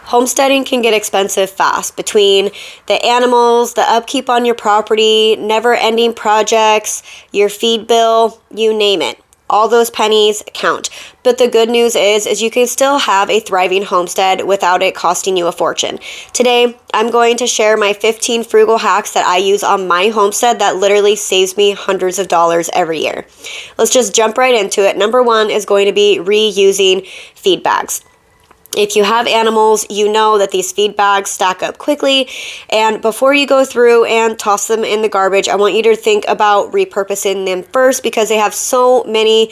Homesteading can get expensive fast between the animals, the upkeep on your property, never-ending projects, your feed bill, you name it. All those pennies count. But the good news is you can still have a thriving homestead without it costing you a fortune. Today, I'm going to share my 15 frugal hacks that I use on my homestead that literally saves me hundreds of dollars every year. Let's just jump right into it. Number one is going to be reusing feed bags. If you have animals, you know that these feed bags stack up quickly, and before you go through and toss them in the garbage, I want you to think about repurposing them first because they have so many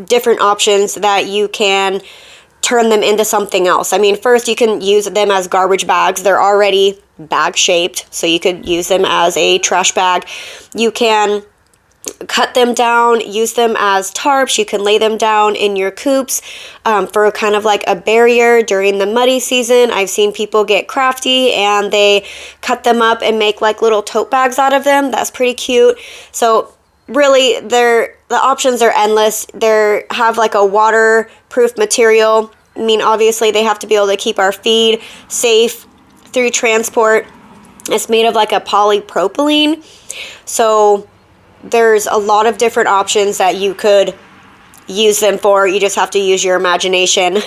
different options that you can turn them into something else. I mean, first you can use them as garbage bags. They're already bag shaped, so you could use them as a trash bag. You can cut them down, use them as tarps. You can lay them down in your coops for kind of like a barrier during the muddy season. I've seen people get crafty and they cut them up and make like little tote bags out of them. That's pretty cute. So really, the options are endless. They have like a waterproof material. I mean, obviously they have to be able to keep our feed safe through transport. It's made of like a polypropylene. So there's a lot of different options that you could use them for. You just have to use your imagination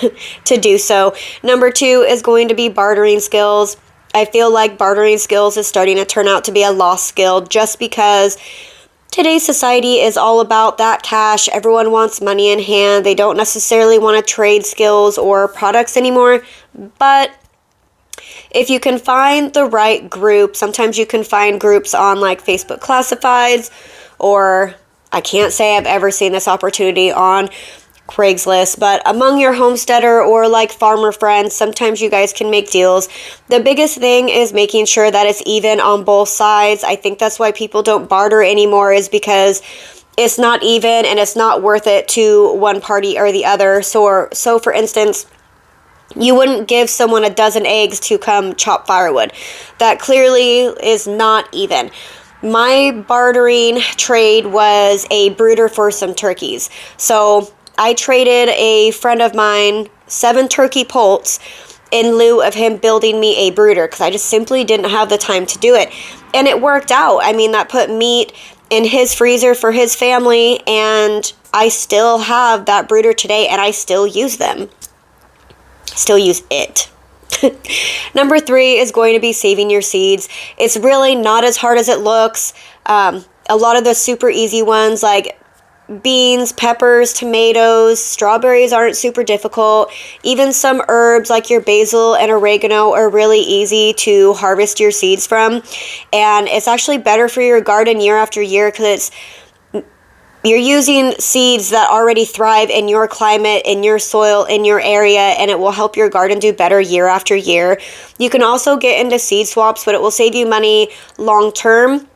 to do so. Number two is going to be bartering skills. I feel like bartering skills is starting to turn out to be a lost skill just because today's society is all about that cash. Everyone wants money in hand. They don't necessarily want to trade skills or products anymore. But if you can find the right group, sometimes you can find groups on like Facebook Classifieds, or I can't say I've ever seen this opportunity on Craigslist, but among your homesteader or like farmer friends, sometimes you guys can make deals. The biggest thing is making sure that it's even on both sides. I think that's why people don't barter anymore, is because it's not even and it's not worth it to one party or the other. So for instance, you wouldn't give someone a dozen eggs to come chop firewood. That clearly is not even. My bartering trade was a brooder for some turkeys. So I traded a friend of mine 7 turkey poults in lieu of him building me a brooder because I just simply didn't have the time to do it. And it worked out. I mean, that put meat in his freezer for his family, and I still have that brooder today and I still use them. Still use it. Number 3 is going to be saving your seeds. It's really not as hard as it looks. A lot of the super easy ones like beans, peppers, tomatoes, strawberries aren't super difficult. Even some herbs like your basil and oregano are really easy to harvest your seeds from. And it's actually better for your garden year after year because you're using seeds that already thrive in your climate, in your soil, in your area, and it will help your garden do better year after year. You can also get into seed swaps, but it will save you money long term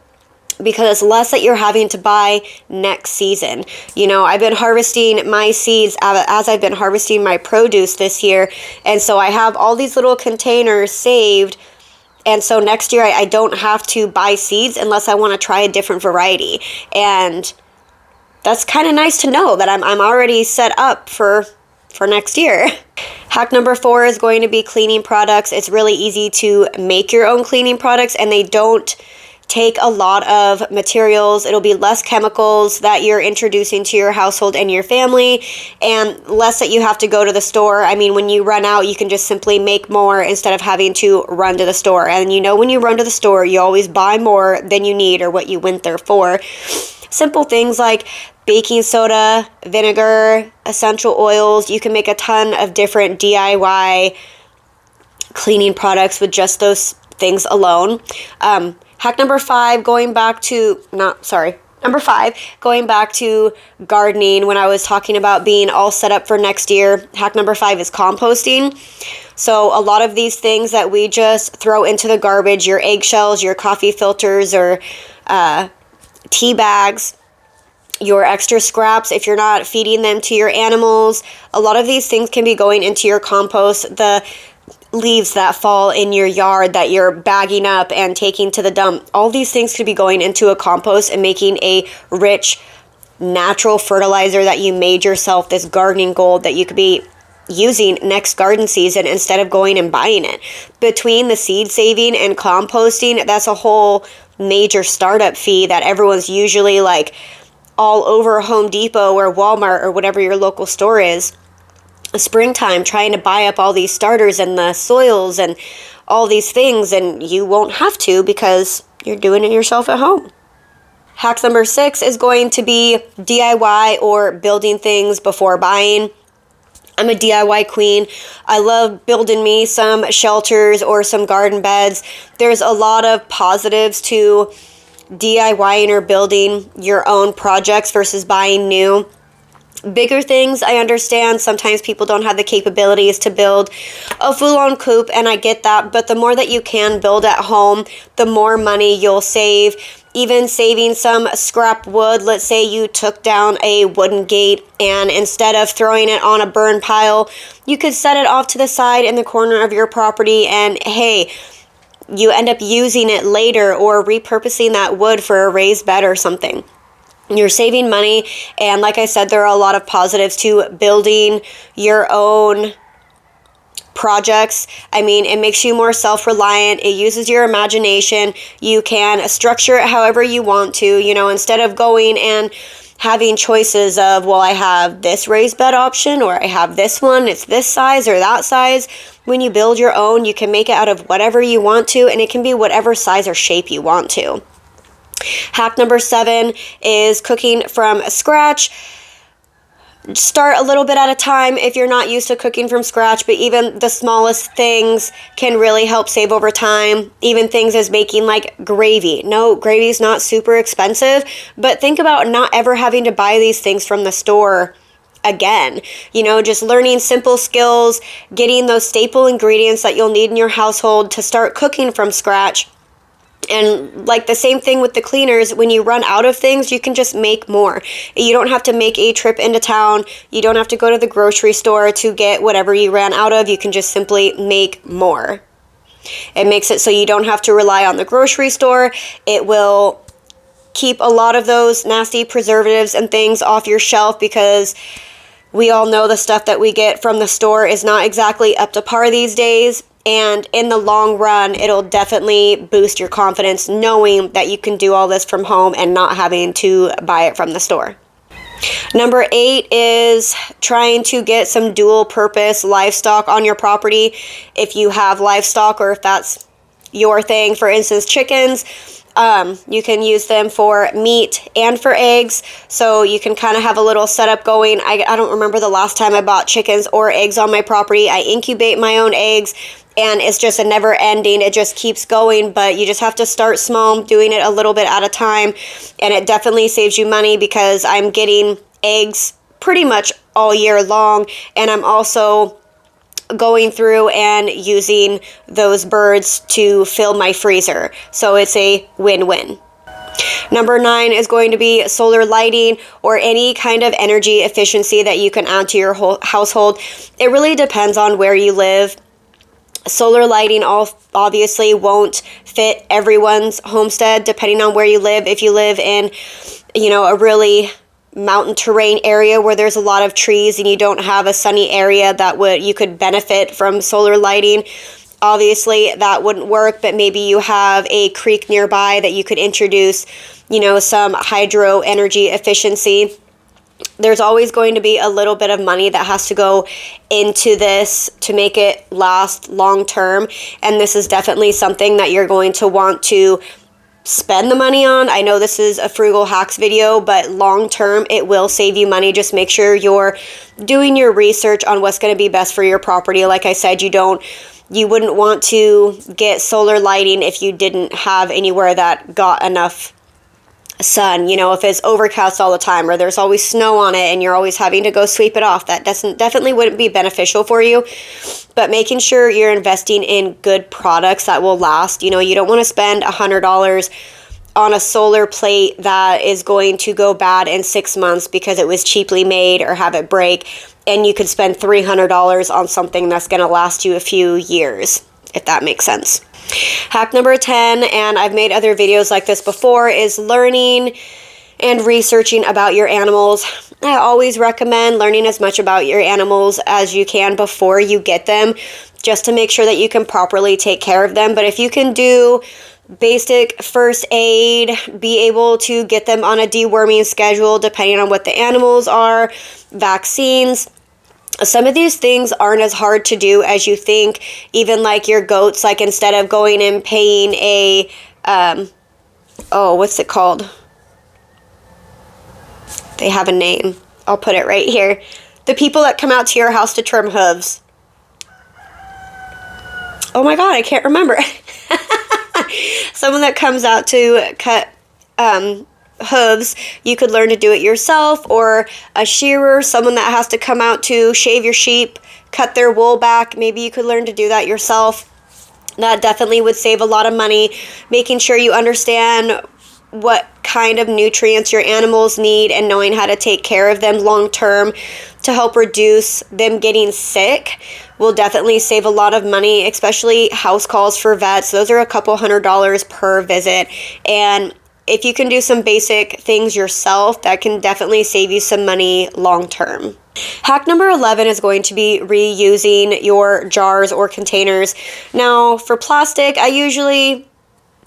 because it's less that you're having to buy next season. You know, I've been harvesting my seeds as I've been harvesting my produce this year, and so I have all these little containers saved. And so next year I don't have to buy seeds unless I want to try a different variety. And that's kind of nice to know that I'm already set up for next year. Hack number 4 is going to be cleaning products. It's really easy to make your own cleaning products, and they don't take a lot of materials. It'll be less chemicals that you're introducing to your household and your family, and less that you have to go to the store. I mean, when you run out, you can just simply make more instead of having to run to the store. And you know, when you run to the store, you always buy more than you need or what you went there for. Simple things like baking soda, vinegar, essential oils. You can make a ton of different DIY cleaning products with just those things alone. Hack number 5, going back to gardening when I was talking about being all set up for next year. Hack number 5 is composting. So a lot of these things that we just throw into the garbage, your eggshells, your coffee filters, or tea bags, your extra scraps, if you're not feeding them to your animals, a lot of these things can be going into your compost. The leaves that fall in your yard that you're bagging up and taking to the dump, all these things could be going into a compost and making a rich, natural fertilizer that you made yourself, this gardening gold that you could be using next garden season instead of going and buying it. Between the seed saving and composting, that's a whole major startup fee that everyone's usually like all over Home Depot or Walmart or whatever your local store is. Springtime trying to buy up all these starters and the soils and all these things, and you won't have to because you're doing it yourself at home. Hack number 6 is going to be DIY or building things before buying. I'm a DIY queen. I love building me some shelters or some garden beds. There's a lot of positives to DIYing or building your own projects versus buying new. Bigger things, I understand. Sometimes people don't have the capabilities to build a full-on coop, and I get that. But the more that you can build at home, the more money you'll save. Even saving some scrap wood. Let's say you took down a wooden gate, and instead of throwing it on a burn pile, you could set it off to the side in the corner of your property, and hey, you end up using it later or repurposing that wood for a raised bed or something. You're saving money, and like I said, there are a lot of positives to building your own projects. I mean, it makes you more self-reliant. It uses your imagination. You can structure it however you want to, instead of going and having choices of, well, I have this raised bed option, or I have this one, it's this size or that size. When you build your own, you can make it out of whatever you want to, and it can be whatever size or shape you want to. Hack number 7 is cooking from scratch. Start a little bit at a time if you're not used to cooking from scratch, but even the smallest things can really help save over time. Even things as making like gravy. No, gravy's not super expensive, but think about not ever having to buy these things from the store again. Just learning simple skills, getting those staple ingredients that you'll need in your household to start cooking from scratch. And like the same thing with the cleaners, when you run out of things, you can just make more. You don't have to make a trip into town. You don't have to go to the grocery store to get whatever you ran out of. You can just simply make more. It makes it so you don't have to rely on the grocery store. It will keep a lot of those nasty preservatives and things off your shelf, because we all know the stuff that we get from the store is not exactly up to par these days. And in the long run, it'll definitely boost your confidence knowing that you can do all this from home and not having to buy it from the store. Number 8 is trying to get some dual purpose livestock on your property. If you have livestock, or if that's your thing, for instance, chickens, you can use them for meat and for eggs. So you can kind of have a little setup going. I don't remember the last time I bought chickens or eggs on my property. I incubate my own eggs, and it's just a never ending. It just keeps going, but you just have to start small, doing it a little bit at a time. And it definitely saves you money, because I'm getting eggs pretty much all year long. And I'm also going through and using those birds to fill my freezer. So it's a win-win. Number 9 is going to be solar lighting, or any kind of energy efficiency that you can add to your whole household. It really depends on where you live. Solar lighting obviously won't fit everyone's homestead, depending on where you live. If you live in, a really mountain terrain area where there's a lot of trees and you don't have a sunny area that you could benefit from solar lighting, obviously that wouldn't work. But maybe you have a creek nearby that you could introduce, some hydro energy efficiency. There's always going to be a little bit of money that has to go into this to make it last long term. And this is definitely something that you're going to want to spend the money on. I know this is a frugal hacks video, but long term it will save you money. Just make sure you're doing your research on what's going to be best for your property. Like I said, you wouldn't want to get solar lighting if you didn't have anywhere that got enough sun. If it's overcast all the time, or there's always snow on it and you're always having to go sweep it off, that definitely wouldn't be beneficial for you. But making sure you're investing in good products that will last. You don't want to spend $100 on a solar plate that is going to go bad in 6 months because it was cheaply made, or have it break, and you could spend $300 on something that's going to last you a few years, if that makes sense. Hack number 10, and I've made other videos like this before, is learning and researching about your animals. I always recommend learning as much about your animals as you can before you get them, just to make sure that you can properly take care of them. But if you can do basic first aid, be able to get them on a deworming schedule depending on what the animals are, vaccines, some of these things aren't as hard to do as you think. Even like your goats, like instead of going and paying a, what's it called? They have a name. I'll put it right here. The people that come out to your house to trim hooves. Oh my God, I can't remember. Someone that comes out to cut hooves, you could learn to do it yourself, or a shearer, someone that has to come out to shave your sheep, cut their wool back, maybe you could learn to do that yourself. That definitely would save a lot of money, making sure you understand what kind of nutrients your animals need and knowing how to take care of them long term to help reduce them getting sick will definitely save a lot of money, especially house calls for vets. Those are a couple $100s per visit, and if you can do some basic things yourself, that can definitely save you some money long term. Hack number 11 is going to be reusing your jars or containers. Now, for plastic, I usually,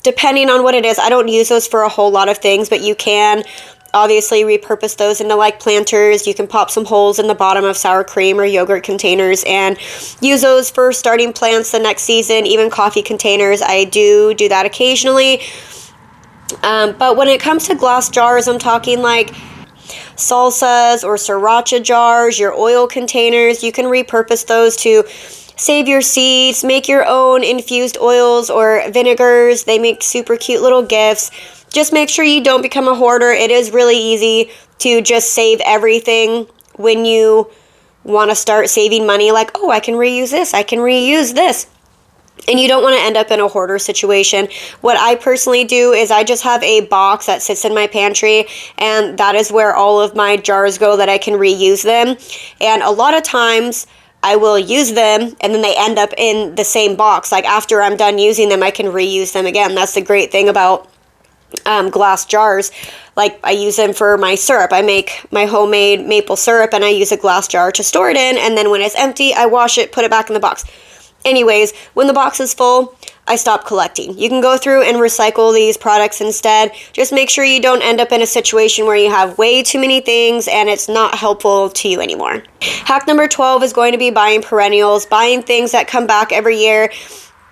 depending on what it is, I don't use those for a whole lot of things, but you can obviously repurpose those into like planters. You can pop some holes in the bottom of sour cream or yogurt containers and use those for starting plants the next season. Even coffee containers, I do that occasionally. But when it comes to glass jars, I'm talking like salsas or sriracha jars, your oil containers, you can repurpose those to save your seeds, make your own infused oils or vinegars. They make super cute little gifts. Just make sure you don't become a hoarder. It is really easy to just save everything when you want to start saving money. Like, oh, I can reuse this, I can reuse this. And you don't want to end up in a hoarder situation. What I personally do is I just have a box that sits in my pantry, and that is where all of my jars go that I can reuse them. And a lot of times I will use them and then they end up in the same box. Like after I'm done using them, I can reuse them again. That's the great thing about glass jars. Like I use them for my syrup. I make my homemade maple syrup and I use a glass jar to store it in, and then when it's empty, I wash it, put it back in the box. Anyways, when the box is full, I stop collecting. You can go through and recycle these products instead. Just make sure you don't end up in a situation where you have way too many things and it's not helpful to you anymore. Hack number 12 is going to be buying perennials, buying things that come back every year.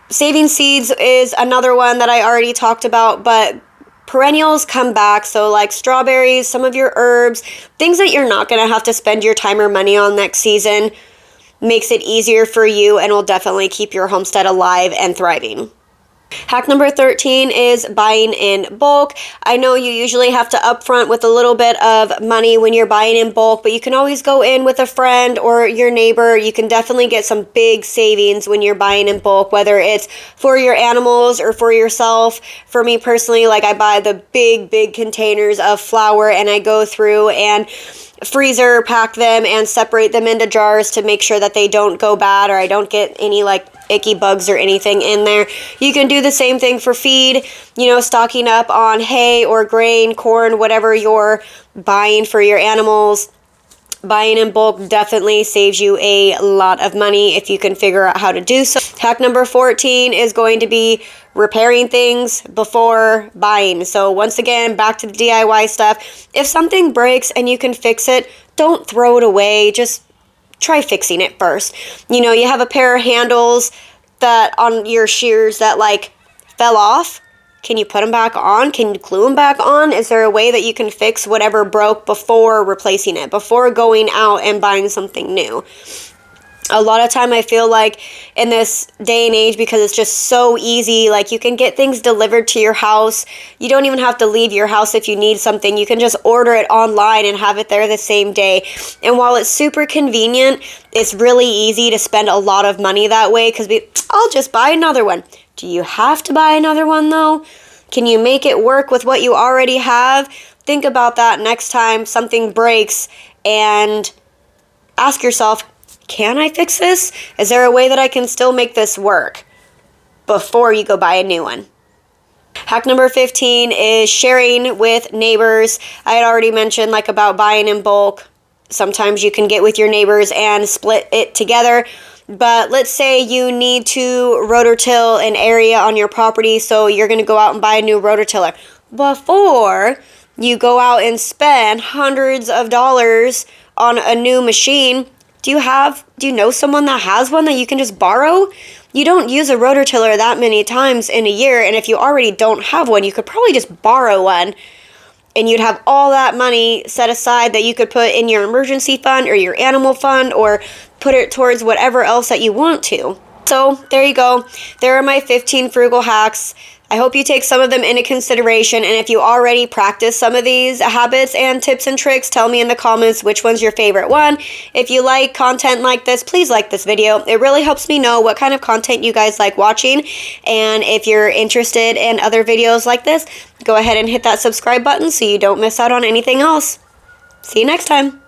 Saving seeds is another one that I already talked about, but perennials come back. So like strawberries, some of your herbs, things that you're not going to have to spend your time or money on next season, makes it easier for you and will definitely keep your homestead alive and thriving. Hack number 13 is buying in bulk. I know you usually have to upfront with a little bit of money when you're buying in bulk, but you can always go in with a friend or your neighbor. You can definitely get some big savings when you're buying in bulk, whether it's for your animals or for yourself. For me personally, like I buy the big containers of flour and I go through and freezer pack them and separate them into jars to make sure that they don't go bad or I don't get any like icky bugs or anything in there. You can do the same thing for feed, stocking up on hay or grain, corn, whatever you're buying for your animals. Buying in bulk definitely saves you a lot of money if you can figure out how to do so. Hack number 14 is going to be repairing things before buying. So once again, back to the DIY stuff. If something breaks and you can fix it, don't throw it away. Just try fixing it first. You have a pair of handles that on your shears that like fell off. Can you put them back on? Can you glue them back on? Is there a way that you can fix whatever broke before replacing it, before going out and buying something new? A lot of time I feel like in this day and age, because it's just so easy, like you can get things delivered to your house. You don't even have to leave your house if you need something. You can just order it online and have it there the same day. And while it's super convenient, it's really easy to spend a lot of money that way because I'll just buy another one. Do you have to buy another one though? Can you make it work with what you already have? Think about that next time something breaks and ask yourself, can I fix this? Is there a way that I can still make this work before you go buy a new one? Hack number 15 is sharing with neighbors. I had already mentioned like about buying in bulk. Sometimes you can get with your neighbors and split it together. But let's say you need to rototill an area on your property, so you're going to go out and buy a new rototiller. Before you go out and spend hundreds of dollars on a new machine, do you know someone that has one that you can just borrow? You don't use a rototiller that many times in a year, and if you already don't have one, you could probably just borrow one. And you'd have all that money set aside that you could put in your emergency fund or your animal fund, or put it towards whatever else that you want to. So there you go. There are my 15 frugal hacks. I hope you take some of them into consideration, and if you already practice some of these habits and tips and tricks, tell me in the comments which one's your favorite one. If you like content like this, please like this video. It really helps me know what kind of content you guys like watching, and if you're interested in other videos like this, go ahead and hit that subscribe button so you don't miss out on anything else. See you next time.